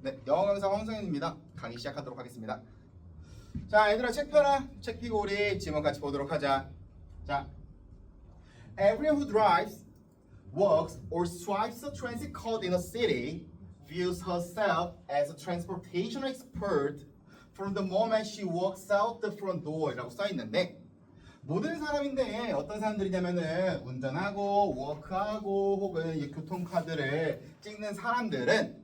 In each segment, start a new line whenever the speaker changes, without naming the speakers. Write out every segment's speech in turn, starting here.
네, 영어 강사 황성현입니다. 강의 시작하도록 하겠습니다. 자, 얘들아 책 펴라. 책 피고 우리 지문 같이 보도록 하자. 자, everyone who drives, works, or swipes a transit card in a city views herself as a transportation expert from the moment she walks out the front door라고 써 있는데 모든 사람인데 어떤 사람들이냐면은 운전하고 워크하고 혹은 이 교통카드를 찍는 사람들은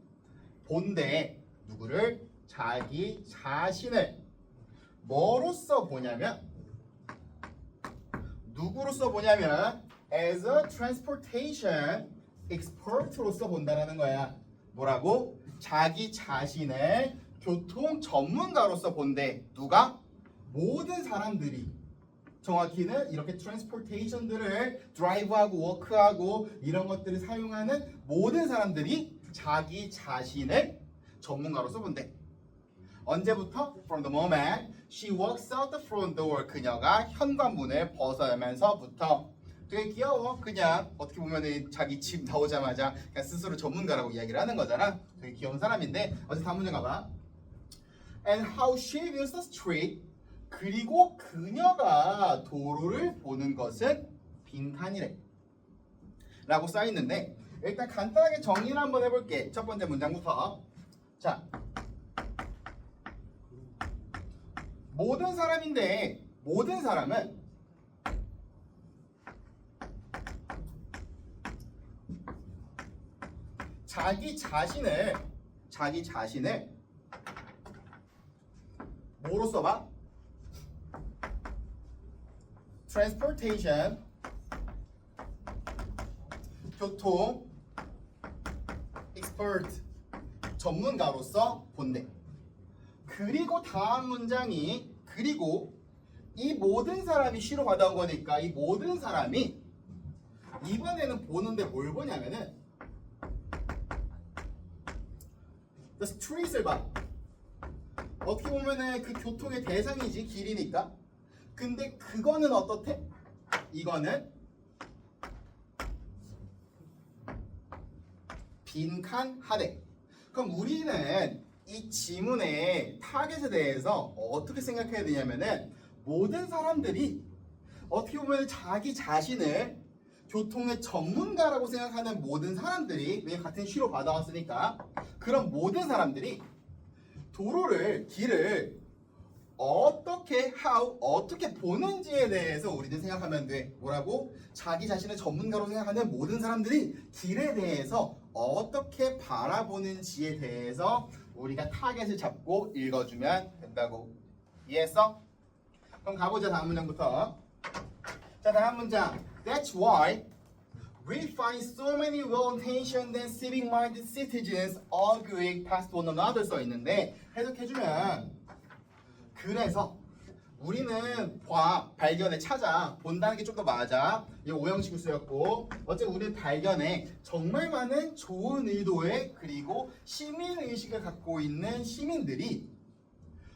본데 누구를 자기 자신을 뭐로써 보냐면 누구로써 보냐면 as a transportation expert로써 본다라는 거야. 뭐라고? 자기 자신을 교통 전문가로서 본대. 누가? 모든 사람들이. 정확히는 이렇게 트랜스포테이션들을 드라이브하고 워크하고 이런 것들을 사용하는 모든 사람들이 자기 자신을 전문가로서 본대. 언제부터? From the moment she walks out the front door. 그녀가 현관문을 벗어나면서부터. 되게 귀여워. 그냥 어떻게 보면 자기 집 나오자마자 그냥 스스로 전문가라고 이야기를 하는 거잖아. 되게 귀여운 사람인데 어제 다음 문제 가봐. And how she views the street. 그리고 그녀가 도로를 보는 것은 빈칸이래 라고 써있는데 일단 간단하게 정리를 한번 해볼게. 첫 번째 문장부터. 자, 모든 사람인데 모든 사람은 자기 자신을 뭐로 써봐? transportation 교통 expert 전문가로서 본대. 그리고 다음 문장이 그리고 이 모든 사람이 시로 받아온 거니까 이 모든 사람이 이번에는 보는데 뭘 보냐면은 the street을 봐. 어떻게 보면은 그 교통의 대상이지 길이니까. 근데 그거는 어떻대? 이거는 빈칸 하대. 그럼 우리는 이 지문의 타겟에 대해서 어떻게 생각해야 되냐면은 모든 사람들이 어떻게 보면 자기 자신을 교통의 전문가라고 생각하는 모든 사람들이 왜냐면 같은 시로 받아왔으니까 그런 모든 사람들이 길을 어떻게 보는지에 대해서 우리는 생각하면 돼. 뭐라고? 자기 자신을 전문가로 생각하는 모든 사람들이 길에 대해서 어떻게 바라보는지에 대해서 우리가 타겟을 잡고 읽어주면 된다고. 이해했어? 그럼 가보자. 다음 문장부터. 자, 다음 문장. That's why we find so many well-intentioned and civic-minded citizens arguing past one another 써 있는데 해석해주면 그래서 우리는 발견에 찾아 본다는 게 좀 더 맞아. 이 오형식을 쓰였고 어쨌든 우리는 발견에 정말 많은 좋은 의도의 그리고 시민의식을 갖고 있는 시민들이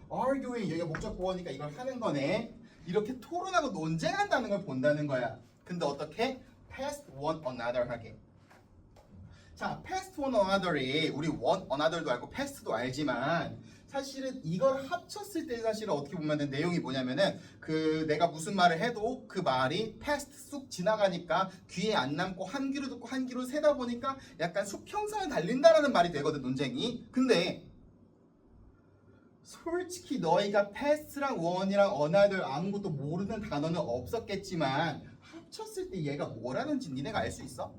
arguing 여기가 목적 보어니까 이걸 하는 거네. 이렇게 토론하고 논쟁한다는 걸 본다는 거야. 근데 어떻게? past one another 하게. 자, past one another이 우리 one another도 알고 past도 알지만 사실은 이걸 합쳤을 때 사실은 어떻게 보면 내용이 뭐냐면은 그 내가 무슨 말을 해도 그 말이 past 쑥 지나가니까 귀에 안 남고 한 귀로 듣고 한 귀로 세다 보니까 약간 수평선에 달린다라는 말이 되거든 논쟁이. 근데 솔직히 너희가 past랑 one이랑 another 아무것도 모르는 단어는 없었겠지만 합쳤을 때 얘가 뭐라는지 니네가 알 수 있어?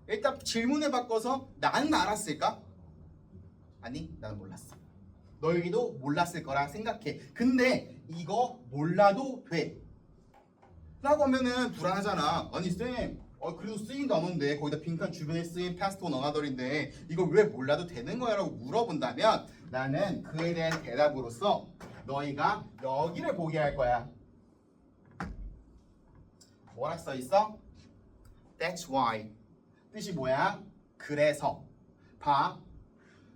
일단 질문을 바꿔서 나는 알았을까? 아니, 나는 몰랐어. 너희도 몰랐을 거라 생각해. 근데 이거 몰라도 돼. 라고 하면은 불안하잖아. 아니 쌤, 그래도 쓰인 단어인데 거기다 빈칸 주변에 쓰인 past one another인데 이걸 왜 몰라도 되는 거야? 라고 물어본다면 나는 그에 대한 대답으로서 너희가 여기를 보게 할 거야. 뭐라 써 있어? That's why. 뜻이 뭐야? 그래서. 봐.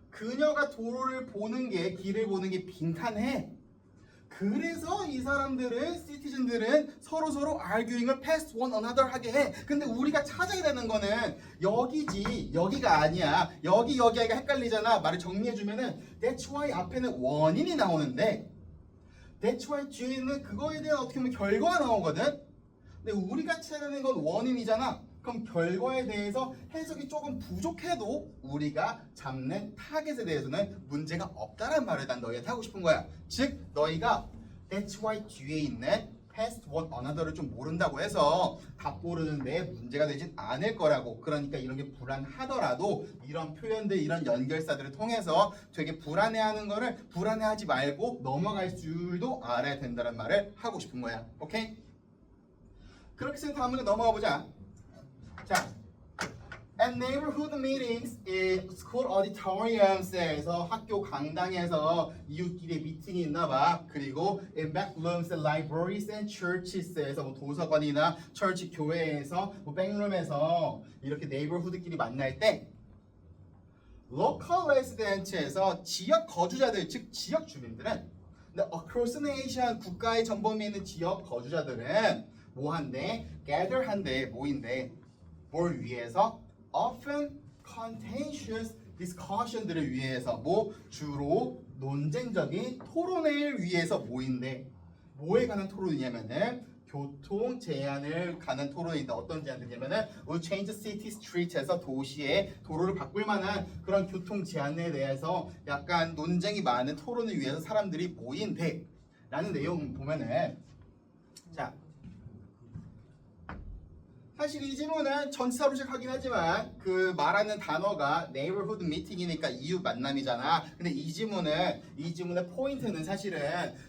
그녀가 도로를 보는 게 길을 보는 게 빈칸해. 그래서 이 사람들은 시티즌들은 서로 arguing을 past one another 하게 해. 근데 우리가 찾아야 되는 거는 여기지 여기가 아니야. 여기가 헷갈리잖아. 말을 정리해주면은 that's why 앞에는 원인이 나오는데 that's why 뒤에는 그거에 대한 어떻게 보면 결과가 나오거든. 근데 우리가 찾아야 되는 건 원인이잖아. 그럼 결과에 대해서 해석이 조금 부족해도 우리가 잡는 타겟에 대해서는 문제가 없다는 말을 난 너희한테 하고 싶은 거야. 즉 너희가 that's why 뒤에 있는 past one another를 좀 모른다고 해서 답 고르는데 문제가 되진 않을 거라고. 그러니까 이런 게 불안하더라도 이런 표현들 이런 연결사들을 통해서 되게 불안해하는 거를 불안해하지 말고 넘어갈 줄도 알아야 된다는 말을 하고 싶은 거야. 오케이? 그렇게 해서 다음 문제 넘어가 보자. 자, at neighborhood meetings in school auditoriums에서 학교 강당에서 이웃끼리 미팅이 있나봐. 그리고 in back rooms, libraries and churches에서 뭐 도서관이나 철치 교회에서 뭐 백룸에서 이렇게 neighborhood끼리 만날 때 local resident에서 지역 거주자들 즉 지역 주민들은 근데 across nation 국가의 전범위에 있는 지역 거주자들은 뭐 한대? gather 한대 모인대. 뭘 위해서? often contentious discussion들을 위해서 뭐 주로 논쟁적인 토론회를 위해서 모인대. 뭐에 관한 토론이냐면은 교통 제한을 가는 토론인데 어떤 제한들이냐면은 will change city street에서 도시의 도로를 바꿀 만한 그런 교통 제한에 대해서 약간 논쟁이 많은 토론을 위해서 사람들이 모인대 라는 내용 보면은 자 사실 이 질문은 전치사로 시작하긴 하지만 그 말하는 단어가 neighborhood meeting이니까 이웃 만남이잖아. 근데 이 질문의 포인트는 사실은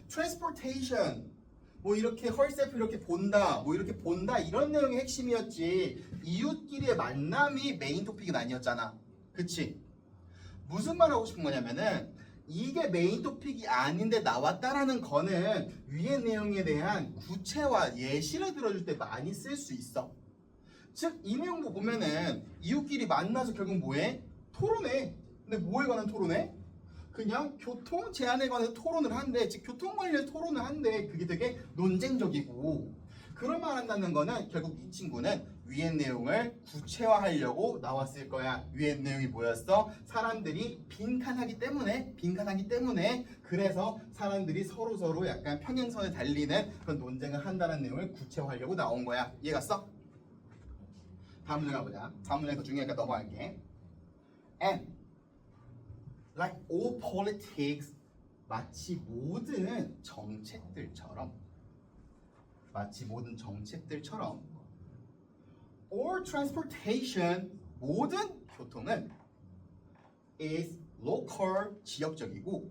transportation 뭐 이렇게 헐세프 이렇게 본다 뭐 이렇게 본다 이런 내용이 핵심이었지 이웃끼리의 만남이 메인 토픽은 아니었잖아. 그치? 무슨 말 하고 싶은 거냐면은 이게 메인 토픽이 아닌데 나왔다라는 거는 위의 내용에 대한 구체화 예시를 들어줄 때 많이 쓸 수 있어. 즉 이 내용도 보면은 이웃끼리 만나서 결국 뭐해? 토론해. 근데 뭐에 관한 토론해? 그냥 교통 제한에 관해서 토론을 한대. 즉 교통 관련 토론을 한대. 그게 되게 논쟁적이고 그런 말 한다는 거는 결국 이 친구는 위의 내용을 구체화하려고 나왔을 거야. 위의 내용이 뭐였어? 사람들이 빈칸하기 때문에 그래서 사람들이 서로 약간 평행선에 달리는 그런 논쟁을 한다는 내용을 구체화하려고 나온 거야. 이해갔어? 다음 문제 가보자. 다음 문제가 더 중요하니까 넘어갈게. And like all politics 마치 모든 정책들처럼 all transportation 모든 교통은 is local 지역적이고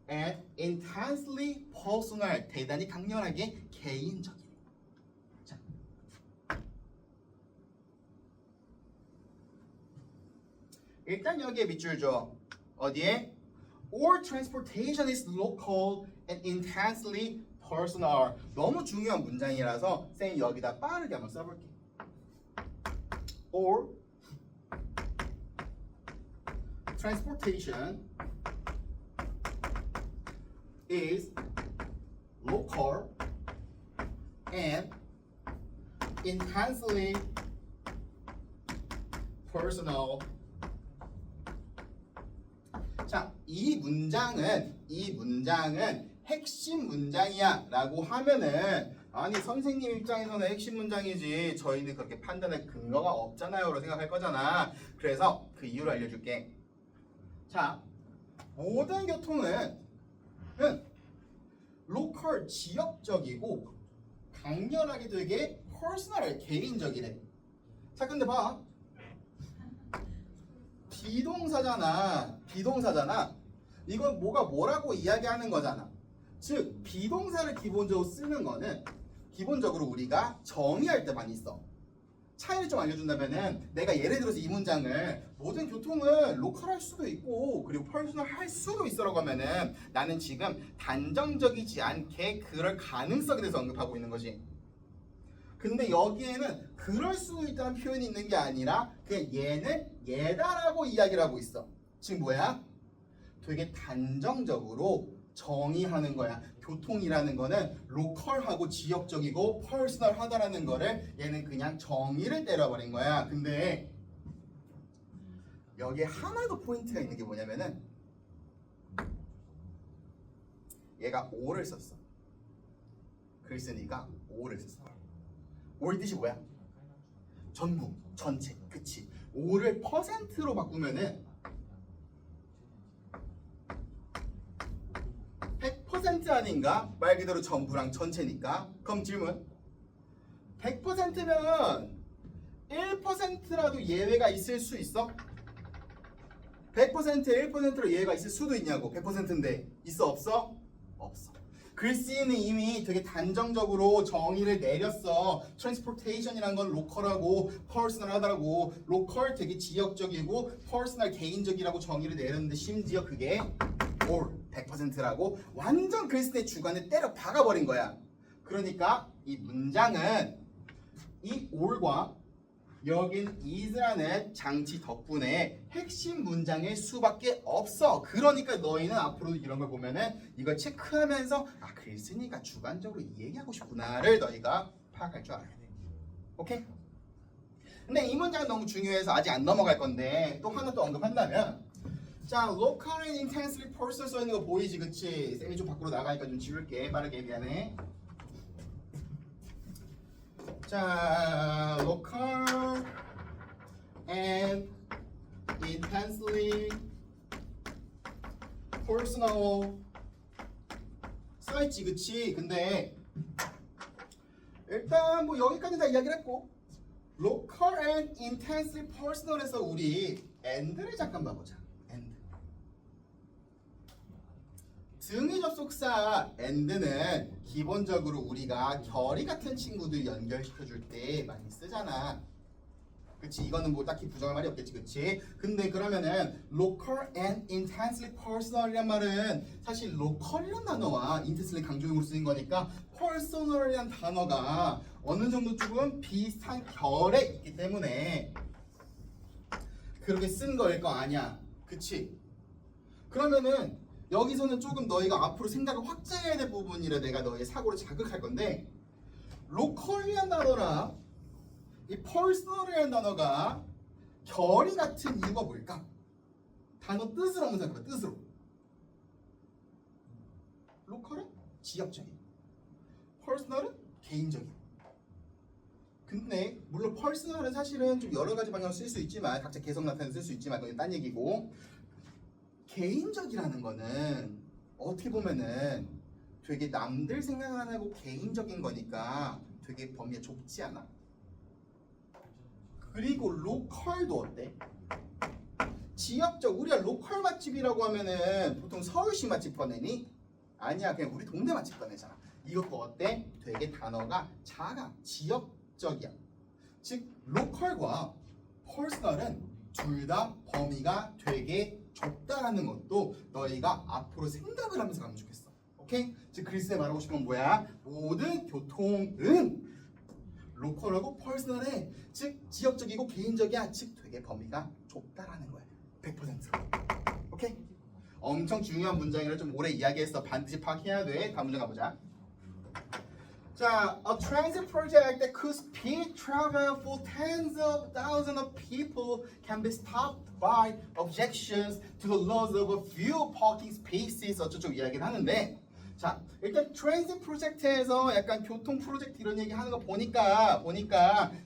and intensely personal 대단히 강렬하게 개인적이고. 자, 일단 여기에 밑줄 줘. 어디에? All transportation is local and intensely personal. 너무 중요한 문장이라서 쌤이 여기다 빠르게 한번 써볼게. All transportation is local and intensely personal. 자, 이 문장은 핵심 문장이야 라고 하면은 아니 선생님 입장에서는 핵심 문장이지 저희는 그렇게 판단할 근거가 없잖아요 라고 생각할 거잖아. 그래서 그 이유를 알려줄게. 자, 모든 교통은 로컬 지역적이고 강렬하게 되게 퍼스널 개인적이래. 자, 근데 봐. 비동사잖아. 이건 뭐라고 이야기하는 거잖아. 즉 비동사를 기본적으로 쓰는 거는 기본적으로 우리가 정의할 때만 있어. 차이를 좀 알려준다면은 내가 예를 들어서 이 문장을 모든 교통은 로컬할 수도 있고 그리고 퍼스널 할 수도 있어라고 하면은 나는 지금 단정적이지 않게 그럴 가능성에 대해서 언급하고 있는 거지. 근데 여기에는 그럴 수 있다는 표현이 있는 게 아니라 그냥 얘는 얘다라고 이야기를 하고 있어. 지금 뭐야? 되게 단정적으로 정의하는 거야. 교통이라는 거는 로컬하고 지역적이고 퍼스널하다라는 거를 얘는 그냥 정의를 때려버린 거야. 근데 여기에 하나 더 포인트가 있는 게 뭐냐면은 얘가 all을 썼어. 글쓴이가 all을 썼어. all 뜻이 뭐야? 전부, 전체, 그치? all을 퍼센트로 바꾸면은 100% 아닌가? 말 그대로 전부랑 전체니까. 그럼 질문 100%면 1%라도 예외가 있을 수 있어? 100%에 1%로 예외가 있을 수도 있냐고. 100%인데 있어 없어? 없어. 글씨는 이미 되게 단정적으로 정의를 내렸어. transportation이란 건 로컬하고 퍼스널하다고. 로컬 되게 지역적이고 퍼스널 개인적이라고 정의를 내렸는데 심지어 그게 all 100%라고 완전 글씨의 주관에 때려 박아버린 거야. 그러니까 이 문장은 이 all과 여긴 is라는 장치 덕분에 핵심 문장일 수밖에 없어. 그러니까 너희는 앞으로 이런 걸 보면은 이걸 체크하면서 아 글쓴이가 주관적으로 이 얘기하고 싶구나를 너희가 파악할 줄 알아야 돼. 오케이? 근데 이 문장은 너무 중요해서 아직 안 넘어갈 건데 또 하나 또 언급한다면 자, local and intensely personal 써 있는 거 보이지, 그치? 쌤이 좀 밖으로 나가니까 좀 지울게. 빠르게 미안해. 자, local and intensely personal 써 있지, 그치? 근데 일단 뭐 여기까지 다 이야기를 했고 local and intensely personal에서 우리 and를 잠깐 봐보자. 등의 접속사 and는 기본적으로 우리가 결이 같은 친구들 연결시켜줄 때 많이 쓰잖아. 그치? 이거는 뭐 딱히 부정할 말이 없겠지, 그치? 근데 그러면은 local and intensely personal이란 말은 사실 local이란 단어와 intensely 강조용으로 쓰인 거니까 personal이란 단어가 어느 정도 조금 비슷한 결에 있기 때문에 그렇게 쓴 거일 거 아니야, 그치? 그러면은 여기서는 조금 너희가 앞으로 생각을 확장해야 될 부분이라 내가 너희의 사고를 자극할 건데 로컬이라는 단어랑 이 퍼스널이라는 단어가 결이 같은 이유가 뭘까? 단어 뜻을 한번 생각해봐. 뜻으로 로컬은 지역적인, 퍼스널은 개인적인. 근데 물론 퍼스널은 사실은 좀 여러 가지 방향으로 쓸 수 있지만 각자 개성 나타내서 쓸 수 있지만 그건 딴 얘기고 개인적이라는 거는 어떻게 보면은 되게 남들 생각 안 하고 개인적인 거니까 되게 범위가 좁지 않아. 그리고 로컬도 어때? 지역적. 우리가 로컬 맛집이라고 하면은 보통 서울시 맛집 꺼내니? 아니야, 그냥 우리 동네 맛집 꺼내잖아. 이것도 어때? 되게 단어가 작아. 지역적이야. 즉 로컬과 퍼스널은 둘 다 범위가 되게 좁다라는 것도 너희가 앞으로 생각을 하면서 가면 좋겠어. 오케이? 즉 글쎄 말하고 싶은 건 뭐야? 모든 교통은 로컬하고 퍼스널해. 즉 지역적이고 개인적이야. 즉 되게 범위가 좁다라는 거야. 100%로. 오케이? 엄청 중요한 문장이라 좀 오래 이야기했어. 반드시 파악해야 돼. 다음 문장 가보자. 자, a transit project that could speed travel for tens of thousands of people can be stopped by objections to the loss of a few parking spaces. 어쩌고 이야기를 하는데, 자, 일단 transit 프로젝트에서 약간 교통 프로젝트 이런 얘기 하는 거 보니까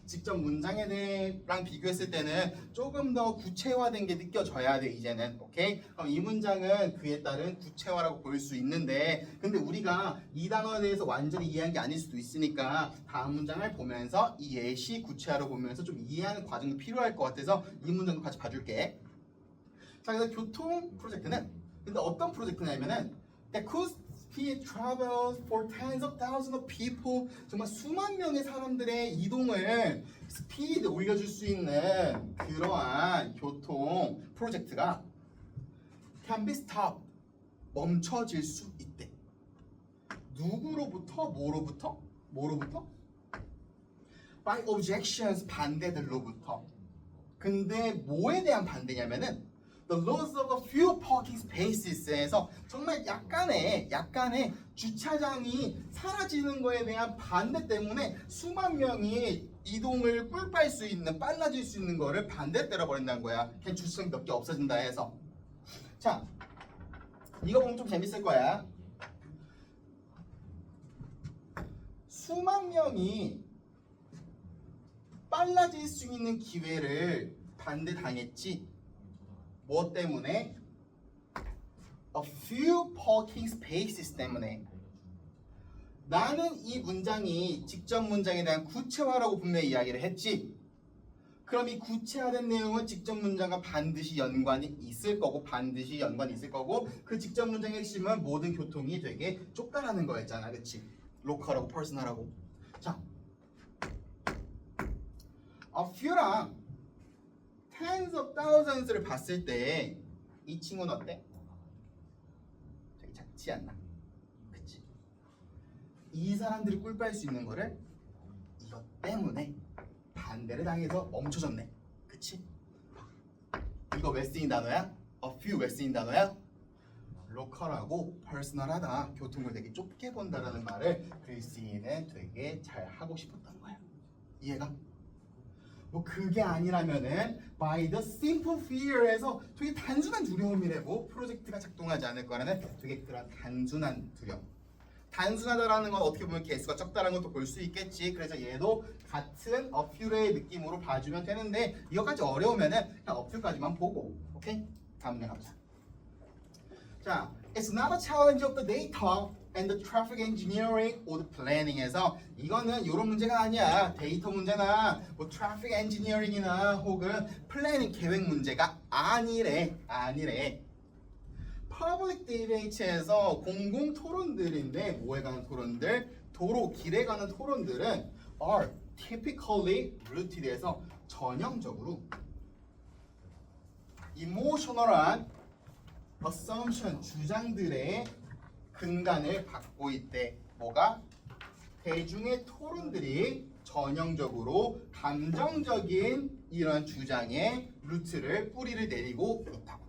직접 문장에랑 비교했을 때는 조금 더 구체화된 게 느껴져야 돼 이제는. 오케이? 그럼 이 문장은 그에 따른 구체화라고 볼 수 있는데, 근데 우리가 이 단어에 대해서 완전히 이해한 게 아닐 수도 있으니까 다음 문장을 보면서 이 예시 구체화로 보면서 좀 이해하는 과정도 필요할 것 같아서 이 문장도 같이 봐줄게. 자, 그래서 교통 프로젝트는 근데 어떤 프로젝트냐면은 that could speed travel for tens of thousands of people. 정말 수만 명의 사람들의 이동을 스피드 올려줄 수 있는 그러한 교통 프로젝트가 can be stopped. 멈춰질 수 있대. 누구로부터? 뭐로부터? by objections. 반대들로부터. 근데 뭐에 대한 반대냐면은 the loss of a few parking spaces에서 정말 약간의 주차장이 사라지는 거에 대한 반대 때문에 수만 명이 이동을 꿀빨 수 있는, 빨라질 수 있는 거를 반대 때려버린다는 거야. 그냥 주차장이 몇 개 없어진다 해서. 자, 이거 보면 좀 재밌을 거야. 수만 명이 빨라질 수 있는 기회를 반대당했지. 뭐 때문에? A few parking spaces 때문에. 나는 이 문장이 직접 문장에 대한 구체화라고 분명히 이야기를 했지. 그럼 이 구체화된 내용은 직접 문장과 반드시 연관이 있을 거고 그 직접 문장의 핵심은 모든 교통이 되게 좁다라는 거였잖아. 그치? 로컬하고 퍼스널하고. 자, a few랑 tens of thousands를 봤을 때 이 친구는 어때? 되게 작지 않나? 그치? 이 사람들이 꿀빨 수 있는 거를 이것 때문에 반대를 당해서 멈춰졌네. 그치? 이거 왜 쓰인 단어야? a few 왜 쓰인 단어야? 로컬하고 퍼스널하다. 교통을 되게 좁게 본다라는 말을 그리스인은 되게 잘 하고 싶었던 거야. 이해가? 뭐 그게 아니라면은 by the simple fear에서 되게 단순한 두려움이래고 프로젝트가 작동하지 않을 거라는 되게 그런 단순한 두려움. 단순하다라는 건 어떻게 보면 개수가 적다라는 것도 볼 수 있겠지. 그래서 얘도 같은 a few의 느낌으로 봐주면 되는데 이거까지 어려우면은 그냥 a few까지만 보고. 오케이? 다음 문제 가보자. 자, it's not a challenge of the data and the traffic engineering or the planning에서 이거는 이런 문제가 아니야. 데이터 문제나 뭐 traffic engineering이나 혹은 플래닝 계획 문제가 아니래. public debate에서 공공 토론들인데 뭐에 관한 토론들? 도로, 길에 관한 토론들은 are typically rooted에서 전형적으로 emotional한 assumption, 주장들의 근간을 갖고 있대. 뭐가? 대중의 토론들이 전형적으로 감정적인 이런 주장의 루트를 뿌리를 내리고 있다고.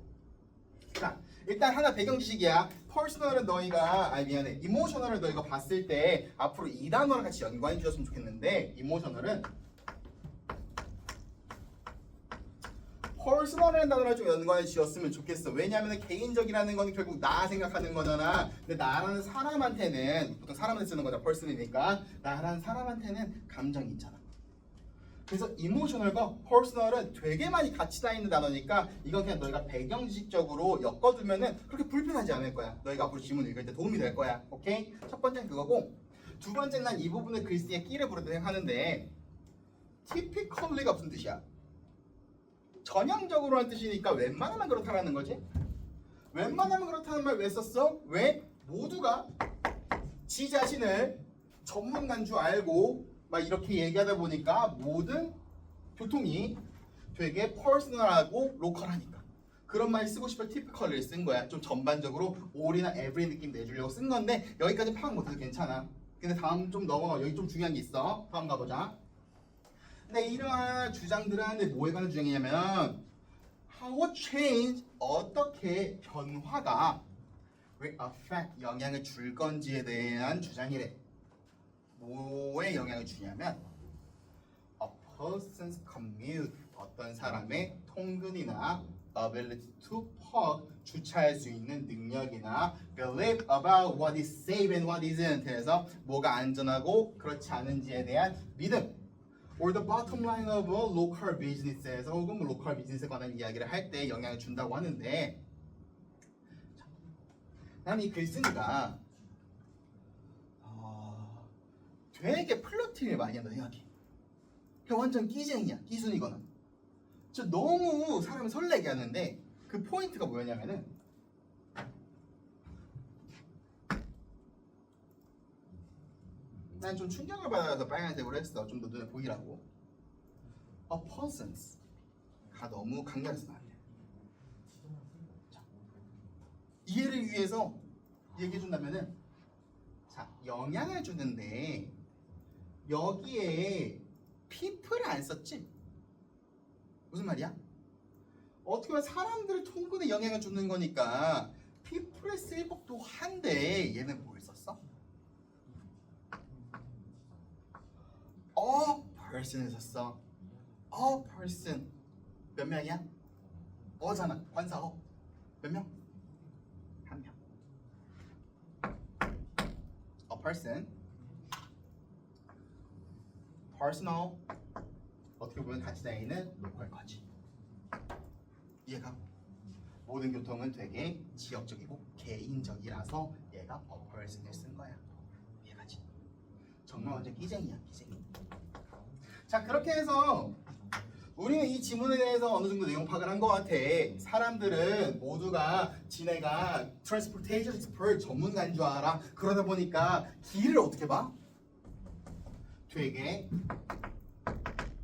자, 일단 하나 배경 지식이야. 퍼스널은 너희가 이모셔널을 너희가 봤을 때 앞으로 이 단어랑 같이 연관해 주셨으면 좋겠는데 이모셔널은 퍼스널이라는 단어를 좀 연관해 주셨으면 좋겠어. 왜냐하면 개인적이라는 건 결국 나 생각하는 거잖아. 근데 나라는 사람한테는 보통 사람한테 쓰는 거잖아. 퍼스널이니까 나라는 사람한테는 감정이 있잖아. 그래서 이모셔널과 퍼스널은 되게 많이 같이 다니는 단어니까 이건 그냥 너희가 배경 지식적으로 엮어두면은 그렇게 불편하지 않을 거야. 너희가 앞으로 지문 읽을 때 도움이 될 거야. 오케이? 첫 번째는 그거고 두 번째는 난 이 부분을 글씨에 끼를 부르도록 하는데 typically가 무슨 뜻이야? 전형적으로 한 뜻이니까 웬만하면 그렇다라는 거지. 웬만하면 그렇다는 말 왜 썼어? 왜? 모두가 지 자신을 전문가인 줄 알고 막 이렇게 얘기하다 보니까 모든 교통이 되게 퍼스널하고 로컬하니까 그런 말 쓰고 싶어 typically를 쓴 거야. 좀 전반적으로 all이나 every 느낌 내주려고 쓴 건데 여기까지 파악 못해도 괜찮아. 근데 다음 좀 넘어. 여기 좀 중요한 게 있어. 다음 가보자. 근데 이러한 주장들은 뭐에 관한 주장이냐면 how change 어떻게 변화가 will affect 영향을 줄 건지에 대한 주장이래. 뭐에 영향을 주냐면 a person's commute 어떤 사람의 통근이나 ability to park 주차할 수 있는 능력이나 believe about what is safe and what isn't 해서 뭐가 안전하고 그렇지 않은지에 대한 믿음 or the bottom line of a local business에서 혹은 뭐 로컬 비즈니스에 관한 이야기를 할 때 영향을 준다고 하는데 나는 이 글쓴이가 되게 플러팅을 많이 한다 생각해. 그냥 완전 끼쟁이야. 끼순이거나 진짜 너무 사람을 설레게 하는데 그 포인트가 뭐였냐면은 난 좀 충격을 받아서 빨간색으로 했어. 좀 더 눈에 보이라고. A persons가 너무 강렬해서 안 돼. 이해를 위해서 얘기해준다면은 자 영향을 주는데 여기에 people을 안 썼지? 무슨 말이야? 어떻게 보면 사람들의 통근에 영향을 주는 거니까 people에 쓰일 법도 한데 얘는 뭘 썼어? a person을 썼어. a person 몇 명이야? 어잖아. 관사 어. 몇 명? 한 명. a person personal 어떻게 보면 같이 다니는 로컬 거지. 얘가 모든 교통은 되게 지역적이고 개인적이라서 얘가 a person을 쓴 거야. 이해가지? 정말 완전 끼쟁이야, 끼쟁이. 자, 그렇게 해서 우리는 이 지문에 대해서 어느 정도 내용 파악을 한 것 같아. 사람들은 모두가 지네가 transportation expert 전문가인 줄 알아. 그러다 보니까 길을 어떻게 봐? 되게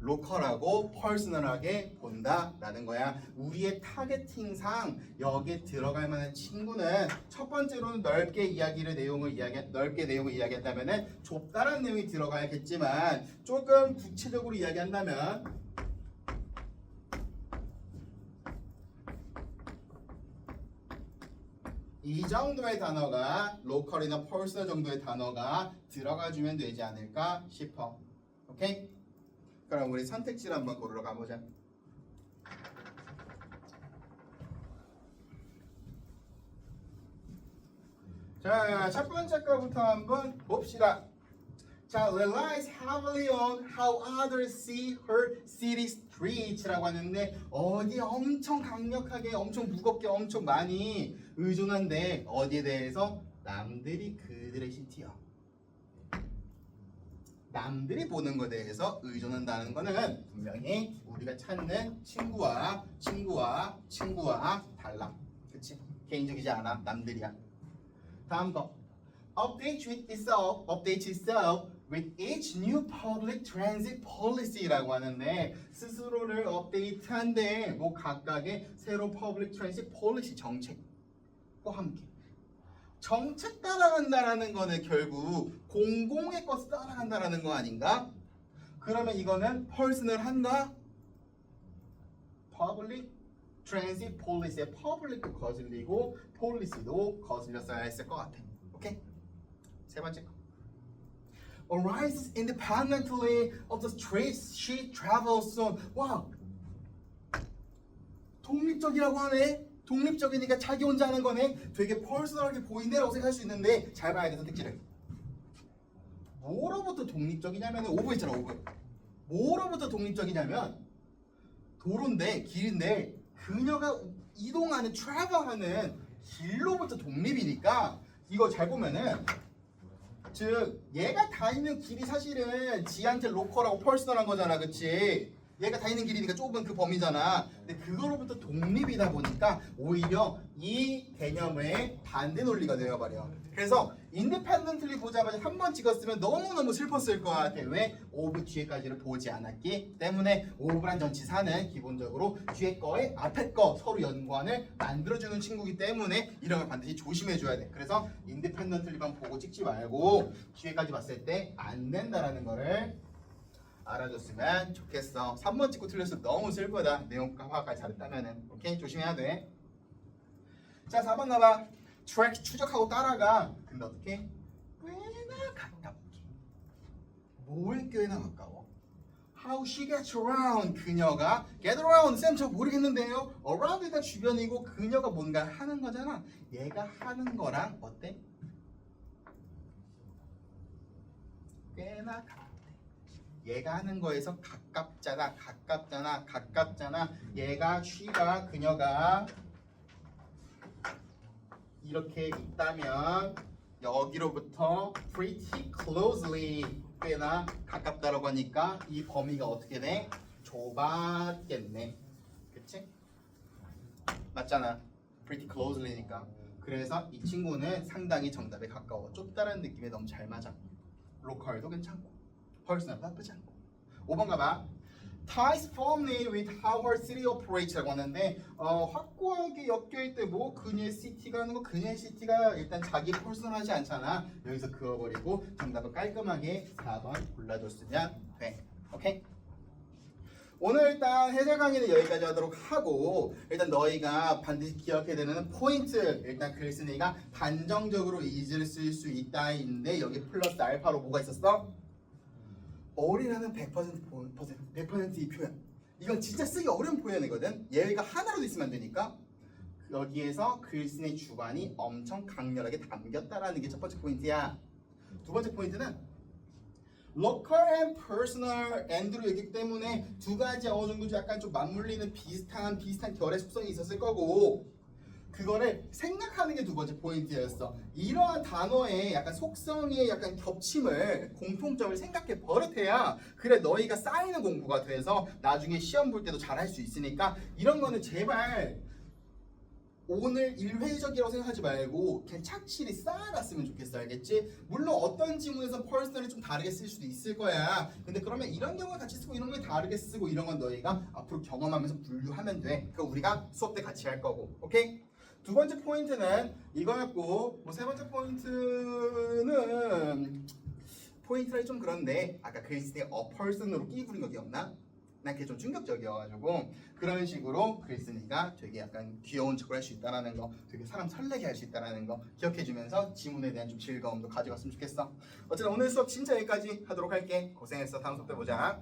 로컬하고 퍼스널하게 본다라는 거야. 우리의 타겟팅상 여기에 들어갈 만한 친구는 첫 번째로는 넓게 내용을 이야기한다면은 좁다란 내용이 들어가야겠지만 조금 구체적으로 이야기한다면 이 정도의 단어가 로컬이나 퍼스널 정도의 단어가 들어가주면 되지 않을까 싶어. 오케이? 그럼 우리 선택지를 한번 고르러 가보자. 자, 첫 번째 거부터 한번 봅시다. 자, relies heavily on how others see her city streets라고 하는데 어디에 엄청 강력하게, 엄청 무겁게, 엄청 많이 의존한데 어디에 대해서? 남들이 그들의 시티요. 남들이 보는 것에 대해서 의존한다는 거는 분명히 우리가 찾는 친구와 달라. 그치? 개인적이지 않아. 남들이야. 다음 거. update itself with each new public transit policy라고 하는데 스스로를 업데이트한데 뭐 각각의 새로운 public transit policy 정책과 함께 정책 따라간다라는 거는 결국 공공의 것을 따라간다라는 거 아닌가? 그러면 이거는 퍼스널한가? public transit policy에 public도 거슬리고 policy도 거슬렸어야 했을 것 같아. 오케이? 세 번째 거. arises independently of the streets she travels on. 와, 독립적이라고 하네. 독립적이니까 자기 혼자 하는 거네. 되게 퍼스널하게 보인다라고 생각할 수 있는데 잘 봐야 돼 선택지를. 뭐로부터 독립적이냐면 오브 있잖아 오브. 뭐로부터 독립적이냐면 도로인데 길인데 그녀가 이동하는 트래블하는 길로부터 독립이니까 이거 잘 보면은 즉 얘가 다니는 길이 사실은 지한테 로컬하고 퍼스널한 거잖아, 그치? 얘가 다니는 길이니까 좁은 그 범위잖아. 근데 그거로부터 독립이다 보니까 오히려 이 개념의 반대 논리가 되어버려. 그래서 인디펜던틀리 보자마자 한 번 찍었으면 너무너무 슬펐을 것 같아. 왜? 오브 뒤에까지를 보지 않았기 때문에. 오브란 전치사는 기본적으로 뒤에 거에 앞에 거 서로 연관을 만들어주는 친구기 때문에 이런 걸 반드시 조심해줘야 돼. 그래서 인디펜던틀리만 보고 찍지 말고 뒤에까지 봤을 때 안 된다라는 거를 알아줬으면 좋겠어. 3번 찍고 틀렸으면 너무 슬프다. 내용 파악까지 잘했다면은. 오케이? 조심해야 돼. 자, 4번 가봐. 트랙 추적하고 따라가. 근데 어떻게? 꽤나 가깝게. 뭘 꽤나 가까워? How she gets around. 그녀가 get around. 쌤 저 모르겠는데요. around 일단 주변이고 그녀가 뭔가 하는 거잖아. 얘가 하는 거랑 어때? 꽤나 가깝대. 얘가 하는 거에서 가깝잖아. 얘가 she가 그녀가 이렇게 있다면 여기로부터 pretty closely 꽤나 가깝다라고 하니까 이 범위가 어떻게 돼? 좁았겠네. 그치? 맞잖아. pretty closely니까. 그래서 이 친구는 상당히 정답에 가까워. 좁다라는 느낌에 너무 잘 맞아. 로컬도 괜찮고 퍼스널도 나쁘지 않고. 5번 가봐. ties firmly with how her city operates라고 하는데 확고하게 엮여있을 때 뭐 그녀의 시티가 하는 거 그녀의 시티가 일단 자기 퍼스널하지 않잖아. 여기서 그어버리고 정답을 깔끔하게 4번 골라줬으면 돼. 오케이? 오늘 일단 해설 강의는 여기까지 하도록 하고 일단 너희가 반드시 기억해야 되는 포인트 일단 글쓴이가 단정적으로 is를 쓸 수 있다인데 여기 플러스 알파로 뭐가 있었어? all이라는 100%이 표현 이건 진짜 쓰기 어려운 표현이거든 얘가 하나로도 있으면 안 되니까 여기에서 글쓴이 주관이 엄청 강렬하게 담겼다라는 게 첫 번째 포인트야 두 번째 포인트는 local and personal and로 있기 때문에 두 가지 어느 정도 약간 좀 맞물리는 비슷한 결의 속성이 있었을 거고 그거를 생각하는 게 두 번째 포인트였어. 이러한 단어의 약간 속성의 약간 겹침을 공통점을 생각해 버릇해야 그래 너희가 쌓이는 공부가 돼서 나중에 시험 볼 때도 잘할 수 있으니까 이런 거는 제발 오늘 일회적이라고 생각하지 말고 그냥 착실히 쌓아갔으면 좋겠어 알겠지? 물론 어떤 지문에서 퍼스널이 좀 다르게 쓸 수도 있을 거야 근데 그러면 이런 경우에 같이 쓰고 이런 걸 다르게 쓰고 이런 건 너희가 앞으로 경험하면서 분류하면 돼 그거 우리가 수업 때 같이 할 거고 오케이? 두 번째 포인트는 이거였고 뭐 세 번째 포인트가 좀 그런데 아까 글쓰기 person으로 끼 부린 거 기억나? 난 그게 좀 충격적이어가지고 그런 식으로 글쓴이가 되게 약간 귀여운 척을 할 수 있다라는 거 되게 사람 설레게 할 수 있다라는 거 기억해주면서 지문에 대한 좀 즐거움도 가져갔으면 좋겠어 어쨌든 오늘 수업 진짜 여기까지 하도록 할게 고생했어 다음 수업 때 보자